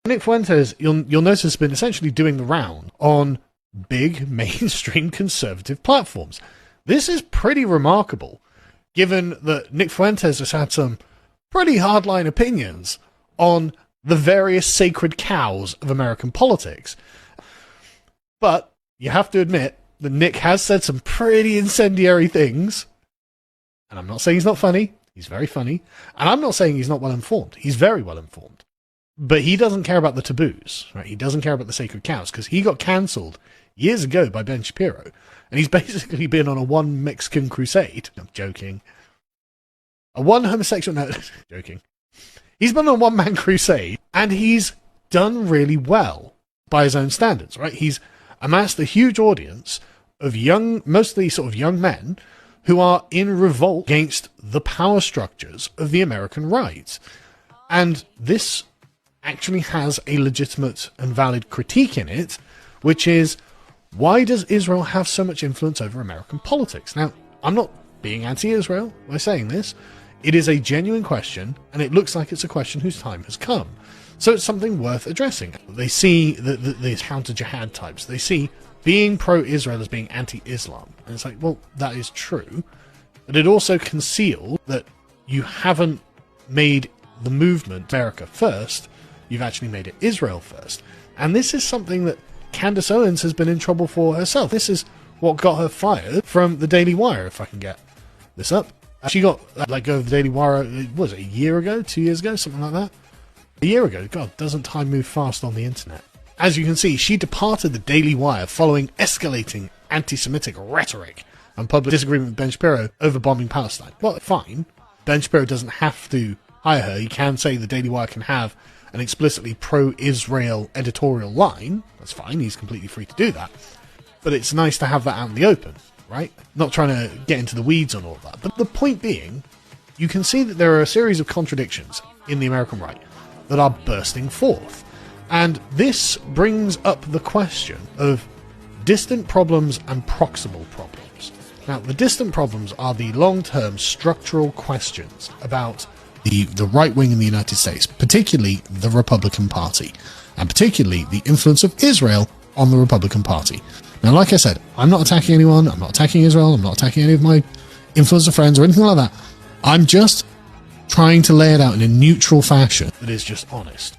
Nick Fuentes, you'll notice, has been essentially doing the round on big mainstream conservative platforms. This is pretty remarkable, given that Nick Fuentes has had some pretty hardline opinions on the various sacred cows of American politics. But you have to admit that Nick has said some pretty incendiary things. And I'm not saying he's not funny. He's very funny. And I'm not saying he's not well informed. He's very well informed. But he doesn't care about the taboos, right? He doesn't care about the sacred cows, because he got cancelled years ago by Ben Shapiro. And he's basically been on a one Mexican crusade. I'm joking. A one homosexual... No, joking. He's been on a one-man crusade, and he's done really well by his own standards, right? He's amassed a huge audience of young, mostly sort of young men, who are in revolt against the power structures of the American right. And this actually has a legitimate and valid critique in it, which is, why does Israel have so much influence over American politics? Now, I'm not being anti-Israel by saying this. It is a genuine question, and it looks like it's a question whose time has come. So it's something worth addressing. They see these counter-jihad types. They see being pro-Israel as being anti-Islam. And it's like, well, that is true. But it also conceals that you haven't made the movement America first. You've actually made it Israel first. And this is something that Candace Owens has been in trouble for herself. This is what got her fired from the Daily Wire, if I can get this up. She got let go of the Daily Wire, was it a year ago, 2 years ago, something like that? A year ago. God, doesn't time move fast on the internet? As you can see, she departed the Daily Wire following escalating anti-Semitic rhetoric and public disagreement with Ben Shapiro over bombing Palestine. Well, fine. Ben Shapiro doesn't have to hire her. He can say the Daily Wire can have an explicitly pro-Israel editorial line. That's fine. He's completely free to do that. But it's nice to have that out in the open, right? Not trying to get into the weeds on all of that. But the point being, you can see that there are a series of contradictions in the American right that are bursting forth. And this brings up the question of distant problems and proximal problems. Now, the distant problems are the long-term structural questions about the right wing in the United States, particularly the Republican Party, and particularly the influence of Israel on the Republican Party. Now, like I said, I'm not attacking anyone, I'm not attacking Israel, I'm not attacking any of my influencer friends or anything like that. I'm just trying to lay it out in a neutral fashion that is just honest.